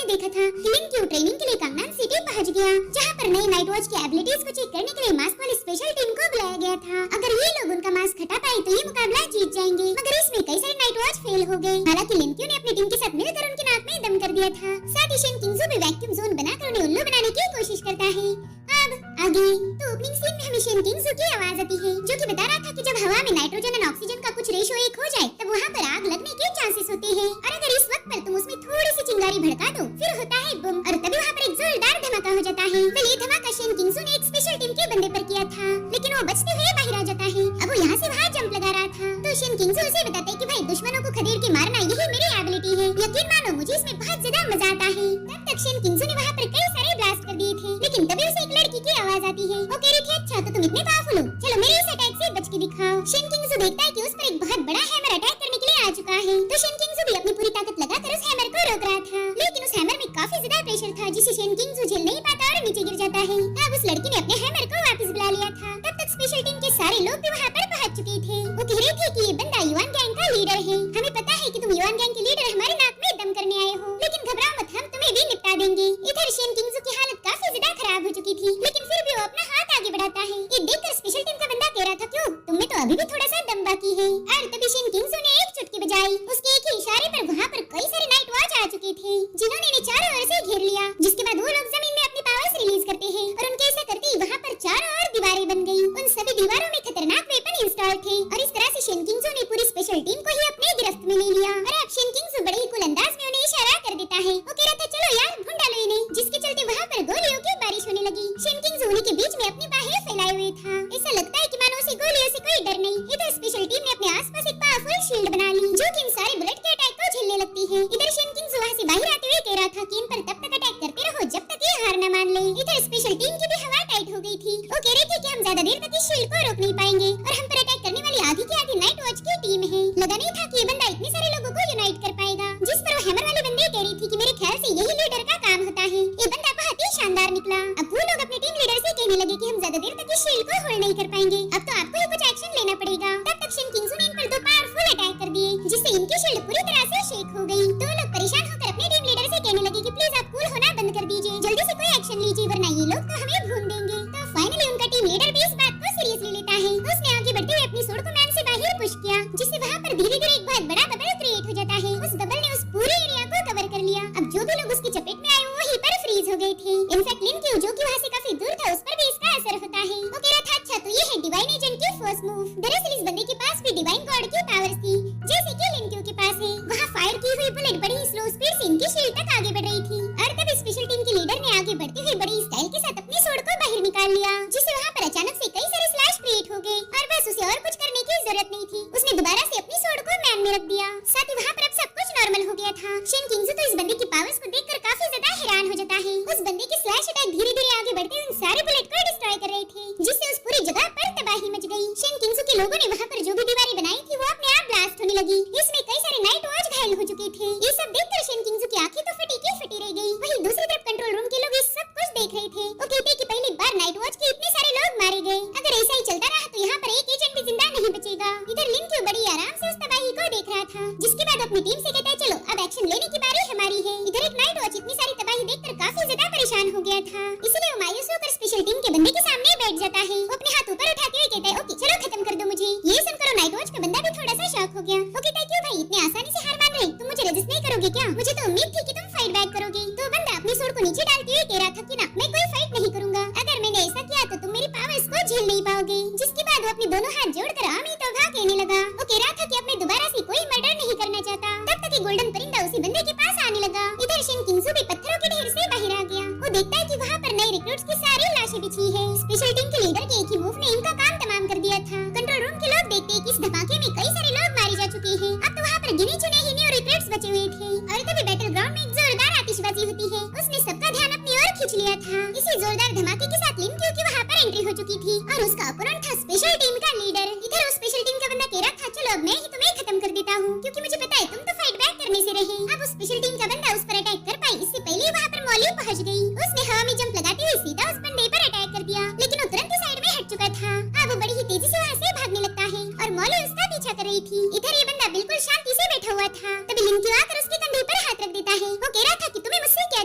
हमने देखा था कि लिंक्यू ट्रेनिंग के लिए कांगनाम सिटी पहुंच गया, जहां पर नए नाइट वॉच की एबिलिटीज को चेक करने के लिए मास्क वाली स्पेशल टीम को बुलाया गया था। अगर ये लोग उनका मास्क हटा पाए तो ये मुकाबला जीत जाएंगे, मगर इसमें कई सारे नाइट वॉच फेल हो गए। हालांकि लिंक्यू ने अपनी टीम के साथ मिलकर उनकी नाक में दम कर दिया था। साथ ही शेन किंग्जू भी वैक्यूम जोन बनाकर उन्हें उल्लू बनाने की कोशिश करता है। अब आगे तो ओपनिंग सीन में हमें शेन किंग्जू की आवाज आती है, जो कि बता रहा था कि जब हवा में नाइट्रोजन और ऑक्सीजन का कुछ रेशो एक हो जाए तब वहाँ पर आग लगने के चांसेस होते हैं, और अगर इस वक्त पर तुम उसमें थोड़ी सी चिंगारी भड़का दो फिर होता है बम, और तभी वहाँ पर एक जोरदार धमाका हो जाता है। तो ये धमाका शेन किंग्जू ने एक स्पेशल टीम के बंदे पर किया था, लेकिन वो बचते हुए बाहर आ जाता है। अब वो यहाँ से वहाँ जंप लगा रहा था, तो शेन किंग्जू उसे बताते हैं कि भाई दुश्मनों को खदेड़ के मारना यही मेरी एबिलिटी है, यकीन मानो मुझे इसमें बहुत ज्यादा मजा आता है। तब तक शेन किंग्जू ने वहाँ पर कई सारे ब्लास्ट कर दिए थे, लेकिन तभी उसे एक लड़की की आवाज आती है। वो कह रही थी अच्छा तो तुम इतने पावरफुल हो, चलो मेरे इस अटैक से बच के दिखाओ। शेन किंग्जू देखता है कि उस पर एक बहुत बड़ा हैमर अटैक करने के लिए आ चुका है, तो शेन किंग्जू भी अपनी पूरी ताकत लगाकर उस हैमर को रोक रहा था, लेकिन उस हैमर में काफी ज्यादा प्रेशर था जिसे शेन किंग्जू झेल नहीं पाता और नीचे गिर जाता है। तब उस लड़की ने अपने हैमर को वापस बुला लिया था। तब तक स्पेशल टीम के सारे लोग भी वहाँ पर पहुँच चुके थे। वो कह रहे थे कि ये बंदा युआन गैंग का लीडर है, हमें पता है कि तुम युआन गैंग के लीडर हमारे नाक में दम करने आए हो, लेकिन घबराओ मत, हम तुम्हें भी निपटा देंगे। इधर शेन किंग्जू की हालत काफी ज्यादा खराब हो चुकी थी, लेकिन फिर भी वो अपना हाथ आगे बढ़ाता है। ये देखकर स्पेशल टीम का बंदा कह रहा था क्यों तुम में तो अभी भी थोड़ा सा दम बाकी है, और तभी शेन किंग्जू ने एक चुटकी बजाई। उसके एक ही इशारे पर वहाँ पर कई सारे नाइट वॉच आ चुके थे, जिन्होंने इन्हें चारों ओर से घेर लिया, जिसके बाद वो लोग जमीन में अपनी पावर्स रिलीज करते हैं, और उनके ऐसा करते ही वहाँ पर चारों ओर दीवारें बन गई। उन सभी दीवारों में खतरनाक वेपन इंस्टॉल थे, और इस तरह से शेन किंग्जू ने पूरी स्पेशल टीम को ही अपने गिरफ्त में ले लिया। और अब शेन किंग्जू बड़े ही कुल अंदाज में उन्हें इशारा कर देता है। वो कह रहा था चलो यार भून डालो इन्हें, जिसके चलते वहाँ पर गोलियों की बारिश होने लगी। शेन किंग्जू उन्हीं के बीच में अपनी बाहें फैलाए हुए था, ऐसा लगता है कि मानो उसे गोलियों से कोई डर नहीं। इधर स्पेशल टीम ने अपने आसपास एक पावरफुल शील्ड बना ली, जो कि इन सारे बुलेट के अटैक को झेलने लगती है। इधर शेन किंग्जू वहाँ से बाहर आते हुए कह रहा था कि इन पर तब तक अटैक करते रहो जब तक ये हार न मान ले। इधर स्पेशल टीम की भी हवा टाइट हो गई थी, वो कह रही थी कि हम ज्यादा देर तक इस शील्ड को रोक नहीं पाएंगे, और हम पर अटैक करने वाली आधी की आधी नाइट वॉच की टीम है। लगा नहीं था कि ये बंदा इतने सारे लोगों को यूनाइट कर पाएगा, जिस पर वो हैमर वाली बंदी कह रही थी कि मेरे ख्याल से यही लीडर का काम होता है। ये बंदा बहुत ही शानदार निकला। अब वो लोग अपने टीम लीडर से कहने लगे कि हम ज्यादा देर तक इस शील्ड को होल्ड नहीं कर पाएंगे, अब तो आपको ही कुछ एक्शन लेना पड़ेगा। तब तक शेन किंग्जू ने इन पर दो पावरफुल अटैक कर दिए, जिससे इनकी शील्ड पूरी तरह से शेक हो गई। तो लोग परेशान होकर अपने टीम लीडर से कहने लगे कि प्लीज आप कूल होना बंद कर दीजिए, जल्दी से कोई एक्शन लीजिए वरना ये लोग तो हमें भून देंगे। तो फाइनली उनका टीम लीडर भी इस बात को सीरियसली लेता है। उसने आगे बढ़ते हुए अपनी सोड को मैन से बाहर पुश किया, जिससे वहाँ पर धीरे धीरे एक बहुत बड़ा बबल क्रिएट हो जाता है। उस बबल ने उस पूरे एरिया को कवर कर लिया। अब जो भी लोग उसकी चपेट में आए वो वहीं पर फ्रीज हो गए थे। इनफैक्ट लिंक्यू जो कि वहाँ से काफी दूर था उस पर भी इसका असर होता है। वो कह रहा था अच्छा तो ये है डिवाइन एजेंट की फर्स्ट मूव। दरअसल इस बंदे के पास भी डिवाइन गॉड की पावर्स थी, जैसे कि लिंक्यू के पास है। वहाँ फायर की हुई बुलेट बड़ी स्लो स्पीड से इनकी शील्ड तक आगे बढ़ रही थी, और तब स्पेशल टीम के लीडर ने आगे बढ़ते हुए बड़ी स्टाइल के साथ अपनी सोड को बाहर निकाल लिया, जिससे वहाँ पर अचानक से कई सारे स्लैश क्रिएट हो गए, और बस उसे और कुछ करने की जरूरत नहीं थी। उसने दोबारा से अपनी सोड को मैन में रख दिया। साथ ही वहाँ पर अब सब कुछ नॉर्मल हो गया था। शेन किंग्जू तो इस बंदे की पावर्स को देखकर काफी ज्यादा हैरान हो जाता है। उस बंदे के स्लैश अटैक धीरे धीरे आगे बढ़ते हुए उन सारे बुलेट को डिस्ट्रॉय कर रहे थे, जिससे उस पूरी जगह पर तबाही मच गई। शेन किंग्जू के लोगों ने वहाँ पर जो भी दीवारें बनाई थी वो अपने आप ब्लास्ट होने लगी। इसमें कई सारे नाइट वॉच घायल हो चुके थे। ये सब देखकर शेन किंग्जू की आंखें तो फटी की फटी रह गई। वहीं दूसरी तरफ कंट्रोल रूम के लोग ये सब कुछ देख रहे थे। वो कहते कि पहली बार नाइट वॉच के इतने सारे लोग मारे गए, अगर ऐसा ही चलता रहा तो यहाँ पर एक एजेंट भी जिंदा नहीं बचेगा। इधर लिंक्यू बड़ी आराम से उस तबाही को देख रहा था, जिसके बाद अपनी टीम से कहता है चलो अब एक्शन लेने की बारी हमारी है। इधर एक नाइट वॉच इतनी सारी तबाही देखकर काफी ज्यादा परेशान हो गया था, इसलिए वो मायूस होकर स्पेशल टीम के बंदे के सामने बैठ जाता है। वो अपने हाथ ऊपर उठाते हुए कहता है ओके चलो खत्म कर दो मुझे। ये सुनकर नाइट वॉच का बंदा भी थोड़ा सा शॉक हो गया। वो कहता है क्यों भाई इतने आसानी से हार मान रहे, तुम मुझे रेजिस्ट नहीं करोगे क्या? मुझे तो उम्मीद थी कि तुम फाइट बैक करोगे। तो बंदा अपनी सोड को नीचे डालते हुए कह रहा था कि ना मैं कोई फाइट नहीं करूंगा, अगर मैंने ऐसा किया तो तुम मेरी पावर्स को झेल नहीं पाओगे। जिसके बाद वो अपने दोनों हाथ जोड़कर आमी तौबा कहने लगा। वो कह रहा था कि अब मैं दोबारा से कोई मर्डर नहीं करना चाहता। तब तक एक गोल्डन परिंदा उसी बंदे के पास आने लगा। इधर शेन किंग्जू भी पत्थरों के ढेर से बाहर आ गया। वो देखता है कि वहाँ पर नए रिक्रूट्स की सारी लाशें बिछी है। स्पेशल टीम के लीडर के एक ही मूव ने इनका काम तमाम कर दिया था। कंट्रोल रूम के लोग देखते हैं कि इस धमाके में कई सारे लोग मारे जा चुके हैं। अब तो वहाँ पर गिने चुने ही न्यू रिक्रूट्स बचे हुए थे, और तभी बैटल ग्राउंड में एक जोरदार आतिशबाजी होती है। उसने सबका ध्यान अपनी ओर खींच लिया था। इसी जोरदार धमाके के साथ लिंक्यू की वहाँ पर एंट्री हो चुकी थी, और उसका अपोनेंट था स्पेशल टीम का लीडर। इधर उस स्पेशल टीम का बंदा कह रहा था चलो अब मैं ही तुम्हें खत्म कर देता हूँ, क्योंकि मुझे पता है तुम तो फाइट बैक करने से रहे। अब उस स्पेशल टीम का बंदा उस पर अटैक कर पाई इससे पहले वहाँ पर मॉली पहुँच गई। उसने हवा में जंप लगाते हुए सीधा उस बंदे पर अटैक कर दिया, लेकिन वो तुरंत ही साइड में हट चुका था। अब वो बड़ी ही तेजी से वहाँ से भागने लगता है, और मॉली उसका पीछा कर रही थी। इधर ये बंदा बिल्कुल शांति से बैठा हुआ था। तभी लिंक्यू आकर उसके कंधे पर हाथ रख देता है। वो कह रहा था कि तुम्हें मुझसे क्या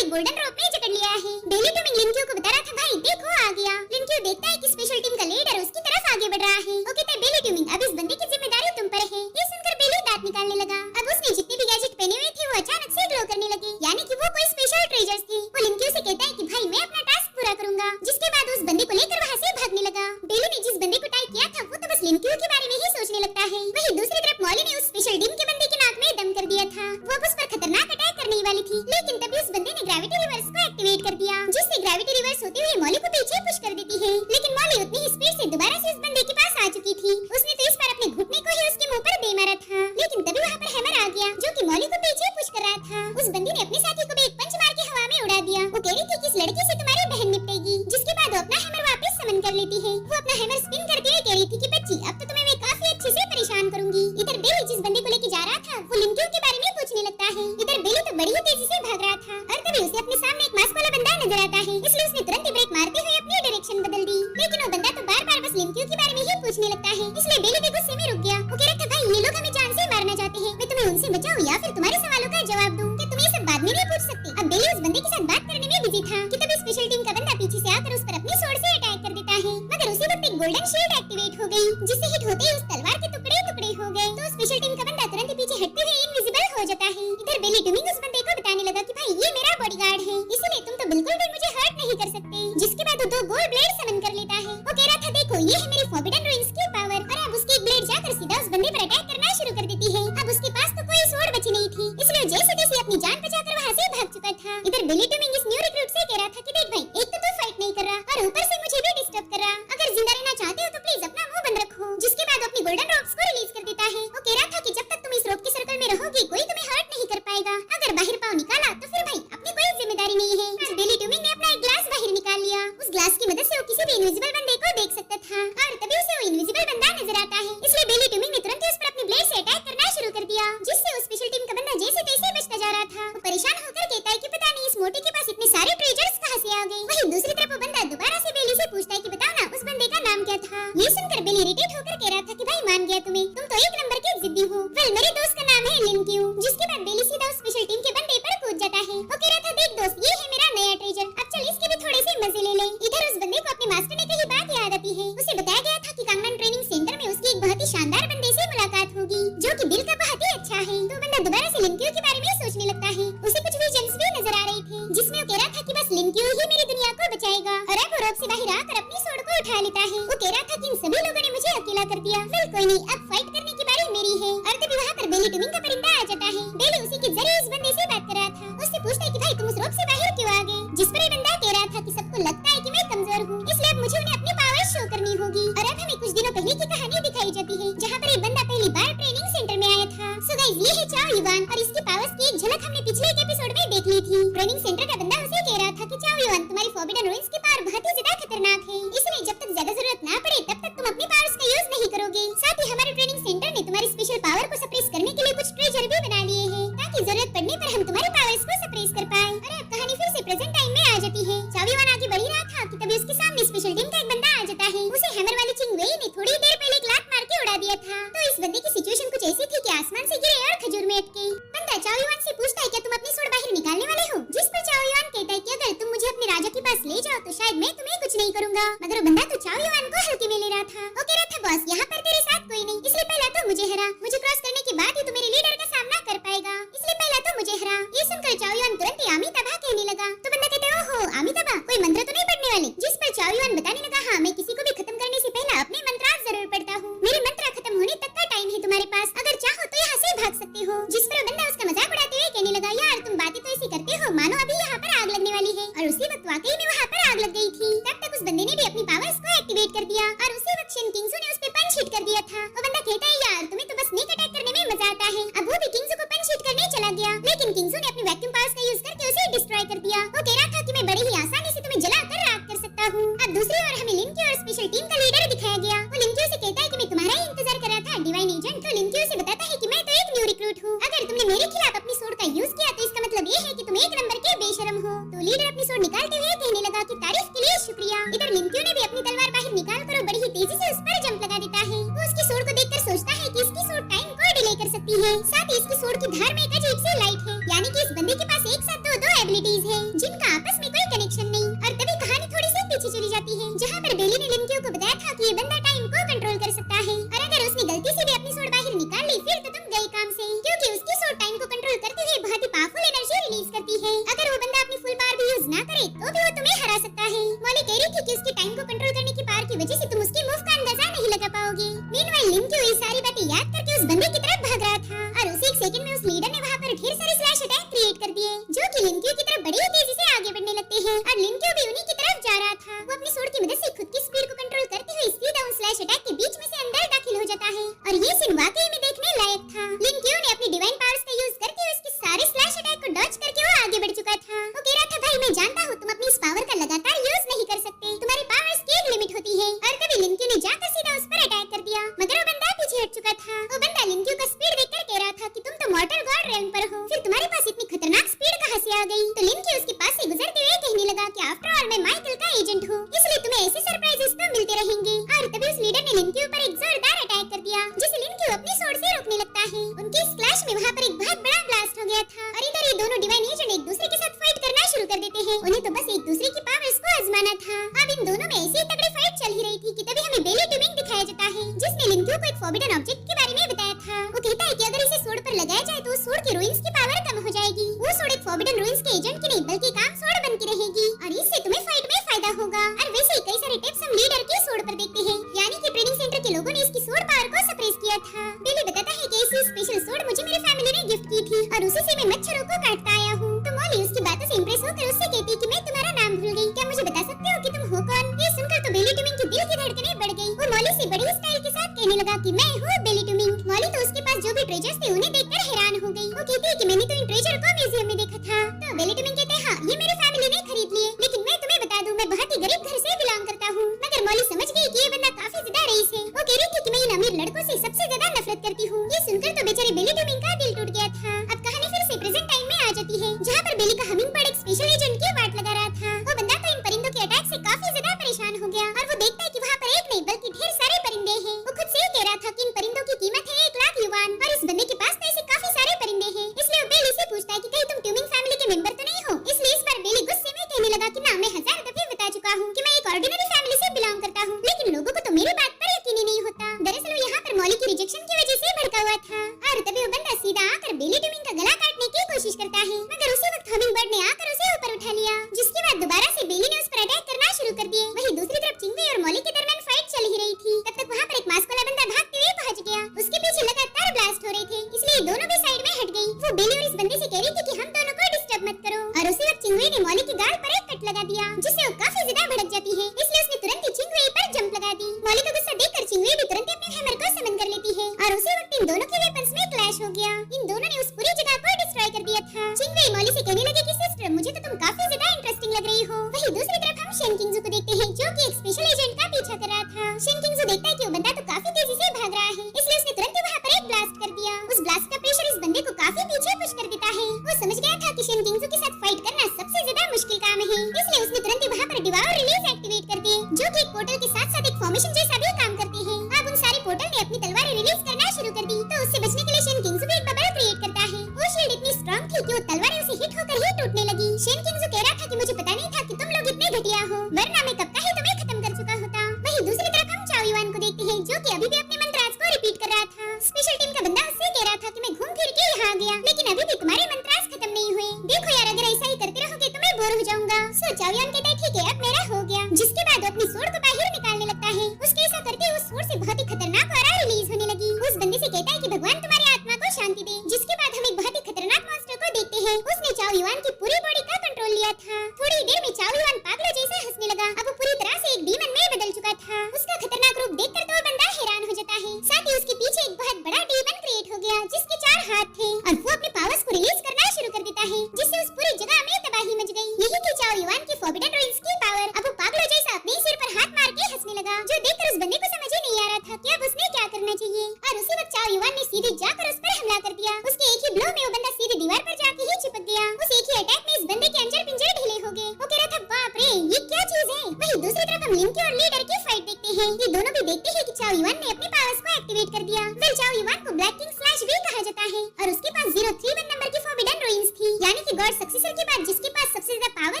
गोल्डन रोप में जकड़ लिया है। बेली ट्यूमिंग लिनक्यू को बता रहा था भाई देखो आ गया। लिनक्यू देखता है कि स्पेशल टीम का लीडर उसकी तरफ आगे बढ़ रहा है। वो कहता है बेली ट्यूमिंग अब इस बंदे की जिम्मेदारी तुम पर है। ये सुनकर बेली दांत निकालने लगा। अब उसने जितने भी गैजेट पहने हुए थे वो अचानक से ग्लो करने लगे, यानी कि वो कोई स्पेशल ट्रेजर्स थे। वो लिनक्यू से कहता है कि भाई मैं अपना टास्क पूरा करूंगा। जिसके बाद उस बंदे को लेकर वहाँ से भागने लगा। बेली ने जिस बंदे को टाई किया था वो तो बस लिनक्यू के बारे में ही सोचने लगता है। वहीं दूसरी तरफ मॉली ने उस स्पेशल टीम के बंदे के नाक में दम कर दिया था। वो उस पर खतरनाक अटैक करने ही वाली थी, लेकिन तभी उस बंदे ने ग्रेविटी रिवर्स को एक्टिवेट कर दिया, जिससे ग्रेविटी रिवर्स होते हुए मॉली को पीछे पुश कर देती है। लेकिन मॉली उतनी ही स्पीड से दोबारा से उस बंदे के पास आ चुकी थी। उसने तो इस बार अपने घुटने को ही उसके मुंह पर दे मारा था, लेकिन तभी वहाँ पर हैमर आ गया जो कि मॉली को पीछे पुश कर रहा था। उस बंदी ने अपने साथी को भी एक पंच मार के हवा में उड़ा दिया। वो कह रही थी कि इस लड़की से तुम्हारी बहन निपटेगी। जिसके बाद वो अपना हैमर वापस समन कर लेती है। वो अपना हैमर स्पिन करते हुए कह रही थी कि बच्ची अब तो तुम्हें मैं काफी अच्छे से परेशान करूंगी। इधर बेली जिस बंदे को लेके जा रहा था वो लिनक्यू के बारे में पूछने लगता है। इधर बेली तो बड़ी ही तेजी से भाग रहा था और तभी उसे अपने सामने एक मास्क वाला बंदा नजर आता है, इसलिए उसने तुरंत ही ब्रेक मारते हुए अपनी डायरेक्शन बदल दी। लेकिन वो बंदा तो बार बार बस लिनक्यू के बारे में ही पूछने लगता है, इसलिए बेली भी गुस्से में रुक गया। वो कह रहा था भाई ये लोग हमें जान से मारना चाहते हैं, मैं तुम्हें उनसे बचाऊं या फिर तुम्हारे सवालों का जवाब दूं? क्या तुम ये सब बाद में नहीं पूछ सकते? अब बेली उस बंदे के साथ बात करने में बिजी था कि तभी स्पेशल टीम का बंदा पीछे से आकर उस पर अपनी स्वॉर्ड से अटैक कर देता है। मगर उसी वक्त एक गोल्डन शील्ड एक्टिवेट हो गई, जिससे हिट होते ही उस तलवार के टुकड़े टुकड़े हो गए। तो स्पेशल टीम का बंदा तुरंत ही पीछे हटते हुए इनविजिबल हो जाता है। इधर बेली ट्यूमिंग उस बंदे को बताने लगा कि भाई ये मेरा बॉडीगार्ड है, इसीलिए तुम तो बिल्कुल भी मुझे हर्ट नहीं कर सकते। जिसके बाद वो दो गोल्ड ब्लेड समन कर लेता है। वो कह रहा था देखो ये है मेरी फॉरबिडन रुइंस की पावर। और अब उसकी एक ब्लेड जाकर सीधा उस बंदे पर अटैक करना शुरू कर देती है। अब उसके पास तो कोई स्वॉर्ड बची नहीं थी, इसलिए जैसे तैसे अपनी जान बचाकर वहाँ से भाग चुका था। इधर बेली ट्यूमिंग इस न्यू रिक्रूट से कह रहा था कि देख भाई एक तो तू फाइट नहीं कर रहा और ऊपर से मुझे भी डिस्टर्ब कर रहा। अगर जिंदा रहना चाहते हो तो प्लीज अपना मुंह बंद रखो। जिसके बाद अपनी गोल्डन रॉक्स को रिलीज कर देता है। वो कह रहा था कि जब तक तुम इस रोप के सर्कल में रहोगी कोई तुम्हें हर्ट नहीं कर पाएगा। अगर बाहर पाँव निकाला तो फिर भाई अपनी कोई जिम्मेदारी नहीं है। आज बेली ट्यूमिंग ने अपना एक ग्लास बाहर निकाल लिया। उस ग्लास की मदद से वो किसी भी इनविजिबल बंदे को देख सकता था और तभी उसे वो इनविजिबल बंदा नजर आता है, इसलिए बेली ट्यूमिंग ने तुरंत ही उस पर अपनी ब्लेड से अटैक करना शुरू कर दिया, जिससे उस स्पेशल टीम का बंदा जैसे तैसे बचता जा रहा था। वो परेशान होकर कहता है कि पता नहीं इस मोटे के पास इतने सारे ट्रेजर्स कहां से आ गए। वहीं दूसरी तरफ वो बंदा दोबारा से बेली से पूछता है कि बताओ ना उस बंदे का नाम क्या था। ये सुनकर बेली इरिटेट होकर कह रहा था कि भाई मान गया तुम्हें, तुम तो एक नंबर के जिद्दी हो। वेल मेरे दोस्त का नाम है लिनक्यू। जिसके बाद बेली सीधा उस स्पेशल टीम के बंदे पर कूद जाता है। वो कह रहा था देख दोस्त ये है मेरा नया ट्रेजर, अब चल इसके भी थोड़े से मजे ले ले। इधर उस बंदे को अपने मास्टर ने कही बात याद आती है। उसे बताया गया था कि कांगनान ट्रेनिंग सेंटर में उसकी एक बहुत ही शानदार बंदे से मुलाकात होगी जो कि दिल का बहुत ही अच्छा है। तो बंदा दोबारा से लिनक्यू के बारे में सोचने लगता है। उसे कुछ विजन्स भी नजर आ रहे थे जिसमें वो कह रहा था कि बस लिनक्यू ही मेरी दुनिया को बचाएगा। और अब वो रोप से बाहर आकर अपनी स्वॉर्ड को उठा लेता है। वो कह रहा था कि इन सभी लोगों ने मुझे अकेला कर दिया। वेल कोई नहीं, अब फाइट करने की बारी मेरी है। और तभी वहाँ पर बेली ट्यूमिंग का परिंदा आ जाता है। बेली उसी के जरिए इस बंदे से बात कर रहा था। उससे पूछता है कि भाई तुम उस रोप से बाहर क्यों आ गए? जिस पर ये बंदा कह रहा था कि सबको लगता है कि मैं कमजोर हूँ, इसलिए अब मुझे उन्हें अपनी पावर शो करनी होगी। और अब हमें कुछ दिनों पहले की कहानी दिखाई जाती है जहाँ पर ये बंदा पहली बार ट्रेनिंग सेंटर में आया था। सो गाइस ये है चाओ युवान और इसकी पावर्स की एक झलक हमने पिछले एक एपिसोड में देख ली थी। ट्रेनिंग सेंटर का बंदा उसे कह रहा था कि चाओ युवान तुम्हारी फॉरबिडन रुइंस की पावर बहुत ही ज्यादा खतरनाक है, इसलिए जब तक ज्यादा जरूरत ना पड़े तब तक तुम अपनी पावर्स का यूज नहीं करोगे। साथ ही हमारे ट्रेनिंग सेंटर ने तुम्हारी स्पेशल पावर को सप्रेस करने के लिए कुछ ट्रेजर भी बना लिए हैं ताकि जरूरत पड़ने पर हम तुम्हारी पावर्स को सप्रेस कर पाए। और अब कहानी फिर से प्रेजेंट टाइम में आ जाती है। चाओ युवान आगे बढ़ ही रहा था कि तभी उसके सामने स्पेशल टीम का एक बंदा आ जाता है। उसे हैमर वाली चिंग वेई ने थोड़ी देर पहले एक लात मार के उड़ा दिया था। तो इस बंदे की सिचुएशन कुछ ऐसी थी कि आसमान से गिरे और खजूर में अटके। बंदा चाओ युवान से पूछता है क्या तुम अपनी स्वॉर्ड बाहर निकालने वाले हो? जिस पर चाओ युवान कहता है कि अगर तुम मुझे अपने राजा के पास ले जाओ तो शायद मैं तुम्हें कुछ नहीं करूंगा। मगर वो बंदा तो चाओ युवान को हल्के में ले रहा था। वो कह रहा था बॉस यहाँ पर तेरे साथ कोई नहीं, इसलिए पहला तो मुझे हरा। मुझे क्रॉस करने के बाद ही तू मेरे लीडर का सामना कर पाएगा, इसलिए पहला तो मुझे हरा। ये सुनकर चाओ युवान तुरंत ही आमिताभा कहने लगा। तो बंदा कहता है ओहो आमिताभा कोई मंत्र तो नहीं पढ़ने वाले? जिस पर चाओ युवान बताने लगा हाँ मैं किसी को भी खत्म करने से पहले अपने मंत्रार्थ जरूर पढ़ता हूँ। मेरे मंत्र खत्म होने तक का टाइम है तुम्हारे पास, अगर चाहो तो यहाँ से भाग सकते हो। जिस पर बंदा उसका मजाक उड़ाते हुए कहने लगा यार तुम बातें तो ऐसी करते हो मानो अभी यहाँ पर आग लगने वाली है। और उसी वक्त वाकई में वहाँ पर आग लग गई थी। तब तक उस बंदे ने भी अपनी पावर्स को एक्टिवेट कर दिया और उसी वक्त शन किंग्सू ने उस पे पंच हिट कर दिया था। वो बंदा कहता है यार तुम्हें तो बस स्नेक अटैक करने में मजा आता है। अब वो भी किंग्सू को पंच हिट करने चला गया, लेकिन किंग्सू ने अपनी वैक्यूम पावर्स का यूज करके उसे डिस्ट्रॉय कर दिया। वो कह रहा था कि मैं बड़े ही आसानी से तुम्हें जलाकर राख कर सकता हूँ। अब दूसरी ओर हमें लिनक्यू और स्पेशल टीम का लीडर दिखाया गया। वो लिनक्यू से कहता है कि मैं तुम्हारा ही इंतजार कर रहा था डिवाइन एजेंट। तो लिनक्यू से बताता है कि मैं तो एक न्यू रिक्रूट हूँ, अगर तुमने मेरे खिलाफ अपनी स्वॉर्ड का यूज किया तो इसका मतलब ये है कि तुम एक नंबर के बेशरम हो। तो लीडर अपनी स्वॉर्ड निकालते हुए कहने लगा कि तारीफ के लिए शुक्रिया। इधर लिनक्यू ने भी अपनी तलवार बाहर निकाल कर बड़ी ही तेजी से उस पर जंप लगा देता है। वो उसकी स्वॉर्ड को देखकर सोचता है कि इसकी स्वॉर्ड टाइम को डिले कर सकती है। साथ ही इसकी स्वॉर्ड की धार में एक अजीब सी लाइट है, यानी कि इस बंदे के पास एक साथ दो एबिलिटीज है जिनका आपस में कोई कनेक्शन नहीं। और तभी कहानी थोड़ी सी पीछे चली जाती है, जहाँ पर बेली ने लिनक्यू को बताया था कि ये बंदा टाइम को कंट्रोल कर सकता है, और अगर उसने गलती से भी अपनी सोड बाहर निकाल ली फिर तो तुम गए काम से, क्योंकि उसकी सोड टाइम को कंट्रोल करते हुए बहुत ही पावरफुल एनर्जी रिलीज करती है। अगर वो बंदा अपनी फुल पावर भी यूज ना करे तो भी वो तुम्हें हरा सकता है। मॉली कह रही थी कि उसकी टाइम को कंट्रोल करने की पावर की वजह से तुम उसके मूव का अंदाजा नहीं लगा पाओगे। मीनवाइल लिनक्यू ये सारी बातें याद करके उस बंदे की तरफ भाग रहा था, और उसी एक सेकंड में उस लीडर ने वहाँ पर ढेर सारे स्लैश अटैक क्रिएट कर दिए, जो कि लिनक्यू की तरफ बड़ी तेजी से आगे बढ़ने लगते हैं, और लिनक्यू भी उन्हीं की तरफ जा रहा था। वो अपनी सोड की मदद से खुद की स्पीड को कंट्रोल करते हुए सीधा उन स्लैश अटैक के बीच में से अंदर दाखिल हो जाता है, और ये सीन वाकई में देखने लायक था। लिनक्यू ने अपनी डिवाइन पावर्स का यूज करके उसके सारे स्लैश अटैक को डॉज करके वो आगे बढ़ चुका था। वो कह रहा था, भाई मैं जानता हूँ तुम अपनी इस पावर का लगातार यूज नहीं कर सकते, तुम्हारी पावर्स की एक लिमिट होती है। और तभी लिनक्यू ने जाकर सीधा उस पर अटैक कर दिया, मगर वो बंदा पीछे हट चुका था। वो बंदा लिनक्यू का स्पीड देखकर कह रहा था कि तुम तो मॉर्टल गॉड रेलम पर हो, फिर तुम्हारे पास इतनी खतरनाक स्पीड कहाँ से आ गई। तो लिनक्यू उसके पास से गुजरते हुए कहने लगा कि आफ्टर ऑल मैं माइकल का एजेंट हूँ, इसलिए तुम्हें ऐसे सरप्राइजेस तो मिलते रहेंगे। और तभी उस लीडर ने लिनक्यू पर एक जोरदार अटैक कर दिया, जिसे लिनक्यू अपनी सोड से रोकने लगता है। उनके इस क्लैश में वहाँ पर एक बहुत बड़ा ब्लास्ट हो गया था, और इधर ये दोनों डिवाइन एजेंट एक दूसरे के साथ फाइट करना शुरू कर देते हैं। उन्हें तो बस एक दूसरे की पावर्स को आजमाना था। अब इन दोनों में ऐसी तगड़ी फाइट चल ही रही थी कि तभी हमें बेली ट्यूबिंग दिखाया जाता है, जिसने लिनक्यू को एक फॉरबिडन ऑब्जेक्ट के बारे में बताया था। वो कहता है कि अगर इसे सोड पर लगाया जाए तो सोड के रूइंस की पावर कम हो जाएगी। वो सोड एक फॉरबिडन रूइंस के एजेंट की नहीं बल्कि काम सोड बन के रहेगी, और इससे तुम्हें फाइट में फायदा होगा। और वैसे ही कई सारे टिप्स हम लीडर की सोड पर देखते हैं, यानी कि ट्रेनिंग सेंटर के लोगों ने इसकी सोड पावर को सप्रेस किया था। बेली बताता है कि ऐसी स्पेशल सोड मुझे मेरी फैमिली ने गिफ्ट की थी, और उसी से मैं मच्छरों को काटता आया हूँ। तो मॉली उसकी बातों से इंप्रेस होकर उससे कहती कि मैं तुम्हारा नाम भूल गई, क्या मुझे बता सकते हो कि तुम हो कौन। ये सुनकर तो बेली ट्यूबिंग के दिल की धड़कनें बढ़ गई। वो मॉली से बड़ी स्टाइल के साथ कहने लगा कि मैं हूँ बेली ट्यूबिंग। मॉली तो उसके पास जो भी ट्रेजर्स थे उन्हें देखकर हैरान हो गई। वो कहती है कि मैंने तो इन ट्रेजर को म्यूजियम में देखा था। तो बेली ट्यूबिंग कहते हैं, हाँ ये मेरी फैमिली ने खरीद लिए, लेकिन मैं तुम्हें बता दूं मैं बहुत ही गरीब घर से बिलोंग करता हूँ। मगर मॉली समझ गई कि ये बंदा काफी ज्यादा रईस है। वो कह रही थी कि मैं इन अमीर लड़कों से सबसे ज्यादा नफरत करती हूँ। ये सुनकर तो बेचारी बेली ट्यूबिंग का दिल टूट गया था। अब कहानी फिर से प्रेजेंट टाइम में आ जाती है, जहाँ पर बेली का हमिंग बर्ड एक स्पेशल एजेंट की वाट लगा रहा था। वो बंदा तो इन परिंदों के अटैक से काफी ज्यादा परेशान हो गया, और वो देखता है कि वहाँ पर एक नहीं बल्कि ढेर सारे परिंदे हैं। वो खुद से ही कह रहा था कि इन परिंदों की कीमत है 1 लाख युवान, और इस बंदे के पास तो ऐसे काफी सारे परिंदे हैं। इसलिए वो बेली से पूछता है कि कहीं तुम ट्यूबिंग फैमिली के मेंबर तो नहीं हो। इसलिए इस बार बेली गुस्से में कहने लगा कि ना, मैं 1000 दफे बता चुका हूँ कि मैं एक ऑर्डिनरी फैमिली से बिलोंग करता हूँ, लेकिन लोगों को तो मेरी बात पर यकीन ही नहीं होता। दरअसल वो यहाँ पर मॉली की रिजेक्शन की वजह से भड़का हुआ था, और तभी वो बंदा सीधा आकर बेली ट्यूबिंग का गला काटने की कोशिश करता है, मगर उसी वक्त हमिंग बर्ड ने आकर उसे ऊपर उठा लिया, जिसके बाद दोबारा से बेली ने उस पर अटैक करना शुरू कर दिए। वहीं दूसरी तरफ चिंगवे और मॉली के दरमियान फाइट चल ही रही थी। तब तक वहाँ पर एक मास्क वाला बंदा भागते हुए पहुंच गया। उसके पीछे लगातार ब्लास्ट हो रहे थे, इसलिए दोनों भी साइड में हट गई। वो बेली और इस बंदे से कह रही थी कि हम दोनों को डिस्टर्ब मत करो, और उसी वक्त चिंगवे ने मॉली की गाल पर एक कट लगा दिया, जिससे वो काफी ज्यादा भड़क जाती है। इसलिए उसने तुरंत ही चिंगवे पर जंप लगा दी। मॉली का गुस्सा देखकर चिंगवे भी तुरंत अपने हैमर को समन कर लेती है, और उसी वक्त इन दोनों के वेपन्स में क्लैश हो गया। इन दोनों ने उस पूरी जगह को डिस्ट्रॉय कर दिया था। चिंगवे मॉली से कहने लगे कि सिस्टर मुझे तो तुम काफी ज्यादा इंटरेस्टिंग लग रही हो। वहीं दूसरी तरफ हम शेन किंगजू को देखते हैं, जो कि एक स्पेशल एजेंट का पीछा कर रहा था। शेन किंगजू देखता है कि वो बंदा तो काफी तेजी से भाग रहा है, इसलिए उसने तुरंत ही वहाँ पर एक ब्लास्ट कर दिया। उस ब्लास्ट का प्रेशर इस बंदे को काफी पीछे पुश कर देता है। वो समझ गया था कि शेन किंगजू के साथ फाइट करना सबसे ज्यादा मुश्किल काम है, इसलिए उसने तुरंत ही वहाँ पर डिवाउर रिलीज एक्टिवेट कर दिए, जो कि एक पोर्टल के साथ साथ एक फॉर्मेशन जैसा भी काम करते हैं। अब उन सारे पोर्टल ने अपनी तलवारें रिलीज करना शुरू कर दी, तो उससे बचने के लिए शेन किंगजू भी एक बबल क्रिएट करता है। वो शील्ड इतनी स्ट्रांग थी कि वो तलवारें उसे हिट होकर ही टूटने लगी। शेन किंगजू कह रहा था कि मुझे पता नहीं था कि तुम लोग इतने घटिया हो, वरना मैं कब का ही तुम्हें खत्म कर चुका होता। वहीं दूसरी तरफ हम चाओ युआन को देखते हैं, जो कि अभी भी अपने मंत्रास को रिपीट कर रहा था। स्पेशल टीम का बंदा उससे कह रहा था कि मैं घूम फिर के यहाँ आ गया, लेकिन अभी भी तुम्हारे मंत्रास खत्म नहीं हुए। देखो यार, अगर ऐसा ही करते रहोगे तो मैं बोर हो जाऊंगा। सो चाओ युआन कहता है ठीक है, अब मेरा हो गया। जिसके बाद वो अपनी सोड को बाहर निकालने लगता है। उसके ऐसा करते उस सोड से बहुत ही खतरनाक ऑरा रिलीज होने लगी। उस बंदे से कहता है कि भगवान तुम्हारी आत्मा को शांति दे। जिसके बाद हम एक बहुत ही खतरनाक मॉन्स्टर को देखते हैं। उसने चाओ युआन की पूरी बॉडी का कंट्रोल लिया था। थोड़ी देर में चाओ युआन पागलों जैसा हंसने लगा। अब वो पूरी तरह से एक डीमन में बदल चुका था। उसका खतरनाक रूप देखकर तो वो बंदा हैरान हो जाता है। साथ ही उसके पीछे एक बहुत बड़ा डीमन क्रिएट हो गया, जिसके 4 हाथ थे, और वो अपने पावर्स को रिलीज करना शुरू कर देता है, जिससे उस पूरी जगह में तबाही मच गई। यही थी चाओ युआन की फॉरबिडन रूइंस की पावर। अब वो पागलों जैसा अपने सिर पर हाथ मार के हंसने लगा, जो देखकर उस बंदे को समझ ही नहीं आ रहा था कि अब उसने क्या करना चाहिए। और उसी वक्त चाओ युआन ने सीधे जाकर उस पर हमला कर दिया। उसके एक ही ब्लो में वो बंदा सीधे दीवार पर जाके ही चिपक गया। उस एक ही अटैक में इस बंदे के अंजर पिंजर ढीले हो गए। वो कह रहा था बाप रे, ये क्या चीज है। वहीं दूसरी तरफ हम लिंकी और लीडर की फाइट देखते हैं। ये दोनों भी देखते हैं कि चाओ युआन ने अपने पावर्स को एक्टिवेट कर दिया। वेल चाओ युआन को ब्लैक किंग स्लैश भी कहा जाता है, और उसके पास 031 नंबर की फॉरबिडन रूइंस थी, यानी कि गॉड सक्सेसर के बाद जिसके पास सबसे ज्यादा पावर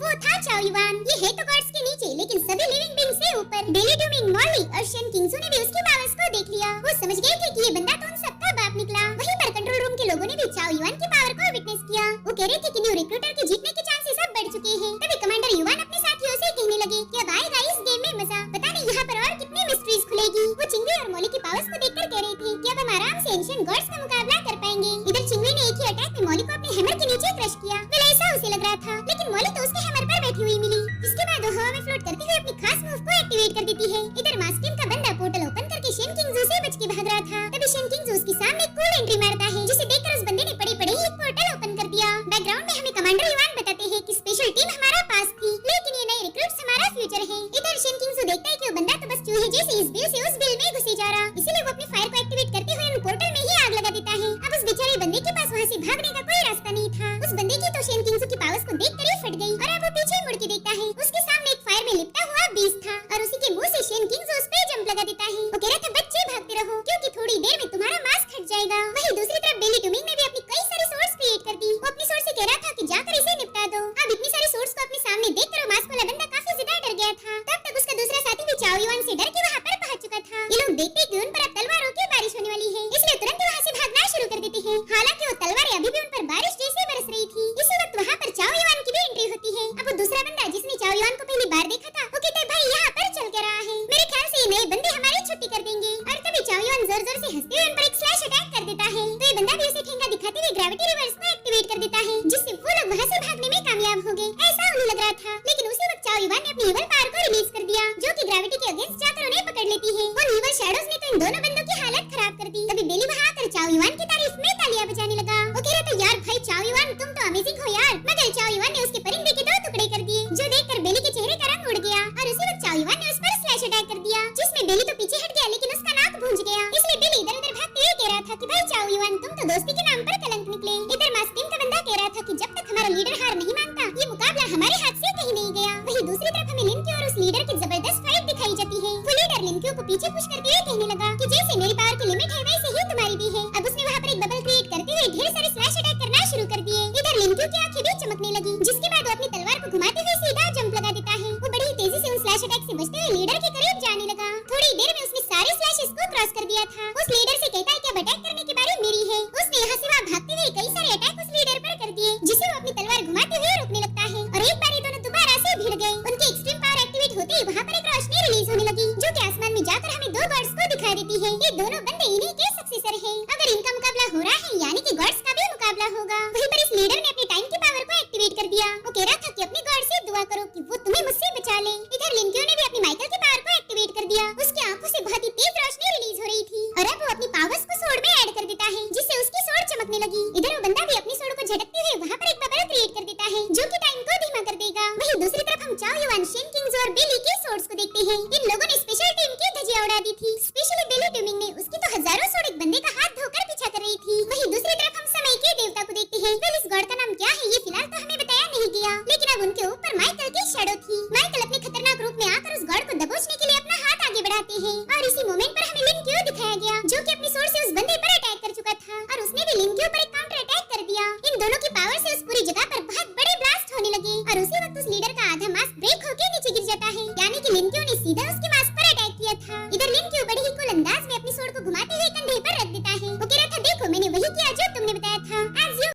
वो था चाओ युआन। ये है तो गॉड्स के नीचे लेकिन सभी लिविंग बीइंग से ऊपर। बेली डूमिंग, मॉली और शन किंगजू ने भी उसकी पावर्स को देख लिया। वो समझ गए थे कि ये बंदा तो उन सबका बाप निकला। वहीं पर कंट्रोल रूम के लोगों ने भी चाओ युआन की पावर को विटनेस किया। वो कह रहे थे कि न्यू रिक्रूटर के जीतने के चांसेस अब बढ़ चुके हैं। तभी कमांडर युआन अपने साथियों से कहने लगे कि अब आएगा इस गेम में मजा। पता नहीं यहाँ पर और कितनी मिस्ट्रीज खुलेगी। वो चिंगवे और मॉली की पावर्स को देखकर कह रहे थे कि अब हम आराम से एंशिएंट गॉड्स का मुकाबला कर पाएंगे। इधर चिंगवे ने एक ही अटैक में मॉली को अपने हैमर के नीचे क्रश किया। वेल ऐसा उसे लग रहा था, लेकिन मॉली तो उसके हैमर पर बैठी हुई मिली। इसके बाद वो हवा में फ्लोट करती हुई अपनी खास मूव को एक्टिवेट कर देती है। इधर मास्क टीम का बंदा पोर्टल ओपन करके शेन किंगजू से बच के भाग रहा था। तभी शेन किंगजू उसके सामने कूल एंट्री मारता है, जिसे देखकर उस बंदे ने पड़े पड़े ही एक पोर्टल ओपन कर दिया। बैकग्राउंड में हमें कमांडर युआन बताते हैं कि स्पेशल टीम हमारा पास थी, लेकिन ये नए रिक्रूट्स हमारा फ्यूचर है। इधर शेन किंगजू देखता है कि वो बंदा तो बस चूहे जैसे इस बिल से उस बिल में घुसे जा रहा, इसीलिए वो अपनी फायर को एक्टिवेट करते हुए उन पोर्टल में ही आग लगा देता है। अब उस बेचारे बंदे के पास वहाँ से भागने का कोई रास्ता नहीं था। उस बंदे की तो शेन किंगजू की पावर्स को देखकर ही फट गई और अब वो पीछे मुड़ के देखता है। उसके सामने एक फायर में लिपटा हुआ बीस्ट था और उसी के मुंह से शेन किंगजू उस पे जंप लगा देता है। वो कह रहा था बच्चे भागते रहो क्योंकि थोड़ी देर में तुम्हारा मास्क हट जाएगा। वहीं दूसरी तरफ बेली डूमिंग ने भी अपनी कई सारी सोर्स क्रिएट कर दी। वो अपनी सोर्स से कह रहा था कि जाकर इसे निपटा दो। अब इतनी सारी सोर्स को अपने सामने देखकर वो मास्क वाला बंदा काफी ज्यादा डर गया था। तब तक उसका दूसरा साथी भी चाओ युआन से डर के वहाँ पर पहुंच चुका था। ये लोग देखते कि उन पर अब तलवारों की बारिश होने वाली है, इसलिए तुरंत वहाँ से भागना शुरू कर देते हैं। हालांकि वो तलवारें अभी भी उन पर बारिश जैसे बरस रही थी। इसी वक्त वहाँ पर चाओ युआन की भी एंट्री होती है। अब वो दूसरा बंदा जिसने चाओ युआन को पहली बार देखा था, वो कहता है भाई यहाँ पर चल क्या रहा है, मेरे ख्याल से ये नए बंदे हमारी छुट्टी कर देंगे। और तभी चाओ युआन जोर जोर से हंसते हुए उन पर एक स्लैश अटैक कर देता है। तो ये बंदा भी उसे ठेंगा दिखाते हुए ग्रेविटी रिवर्स को एक्टिवेट कर देता है, जिससे वो लोग वहाँ से भागने में कामयाब हो गए। ऐसा उन्हें लग रहा था, लेकिन उसी वक्त चाओ युआन ने अपनी इवल पावर को रिलीज कर दिया, जो कि ग्रेविटी के अगेंस्ट जाकर उन्हें पकड़ लेती है। और इवल शैडोज ने तो इन दोनों बंदों की हालत खराब कर दी। तभी बेली वहाँ आकर चाओ युआन की तारीफ में तालियां बजाने लगा। वो कह रहा था यार भाई चाओ युआन तुम तो अमेजिंग हो यार। मगर चाओ युआन ने उसके परिंदे के 2 टुकड़े कर दिए, जो देखकर बेली के चेहरे का रंग उड़ गया। और उसी वक्त चाओ युआन ने उस पर स्लैश अटैक कर दिया, जिसमें बेली तो पीछे हट गया लेकिन उसका नाक भूंज गया। इसलिए बेली इधर उधर भागते हुए कह रहा था कि भाई चाओ युआन तुम तो दोस्ती के नाम पर कलंक निकले। इधर मास्क टीम का बंदा कह रहा था कि जब तक हमारा लीडर हार नहीं मानता ये मुकाबला हमारे हाथ से कहीं नहीं गया। वहीं दूसरी तरफ हमें लिन की और उस लीडर की जबरदस्त फाइट दिखाई जाती है। वो लीडर लिन को पीछे पुश करते हुए कहने लगा कि जैसे मेरी पावर की लिमिट है वैसे ही तुम्हारी भी है। अब उसने वहाँ पर एक बबल क्रिएट करते हुए ढेर सारे स्लैश अटैक करना शुरू कर दिए। इधर लिन की आंखें भी चमकने लगी, जिसके बाद वो अपनी तलवार को घुमाते हुए सीधा जंप लगा देता है। वो बड़ी तेजी से उन स्लैश अटैक से बचते हुए लीडर के करीब जाने लगा। थोड़ी देर में उसने सारे स्लैशेस को क्रॉस कर दिया था। उस लीडर से कहता है कि अब अटैक करने की बारी मेरी है। उसने यहाँ से वहाँ भागते हुए कई सारे अटैक उस लीडर पर कर दिए, जिसे वो अपनी तलवार घुमाते हुए रोकने लगता है। और एक बार ये दोनों दोबारा से भिड़ गए। उनकी एक्सट्रीम पावर एक्टिवेट होते ही वहाँ पर एक रोशनी रिलीज होने लगी, जो कि आसमान में जाकर हमें 2 गॉड्स को दिखाई देती है। ये दोनों बंदे इन्हीं के सक्सेसर हैं। अगर इनका मुकाबला हो रहा है यानी कि गॉड्स का भी मुकाबला होगा। वहीं पर इस लीडर ने अपनी टाइम की पावर को एक्टिवेट कर दिया। वो कह रहा था कि अपने गॉड से दुआ करो कि वो तुम्हें मुझसे बचा ले। इधर लिनक्यो ने भी अपनी माइकल की पावर को एक्टिवेट कर दिया। उसकी आंखों से बहुत ही तेज रोशनी रिलीज हो रही थी और अब वो अपनी पावर्स को सोड में ऐड कर देता है, जिससे उसकी सोड चमकने लगी। इधर वो बंदा भी अपनी सोड को झटकते हुए वहाँ पर एक बबल क्रिएट कर देता है, जो कि टाइम को धीमा कर देगा। वहीं दूसरी तरफ हम चाओ युआन, शेन किंगजू और बेली के सोर्ड्स को देखते हैं। इन लोगों ने स्पेशल टीम की धज्जियां उड़ा दी थी। स्पेशली बेली डूमिंग ने उसकी तो हजारों सोड एक बंदे का हाथ धोकर पीछा कर रही थी। वहीं दूसरी तरफ हम समय के देवता को देखते हैं। वेल इस गॉड का नाम क्या है ये फिलहाल तो हमें बताया नहीं गया, लेकिन अब उनके ऊपर माइकल की शैडो थी। माइकल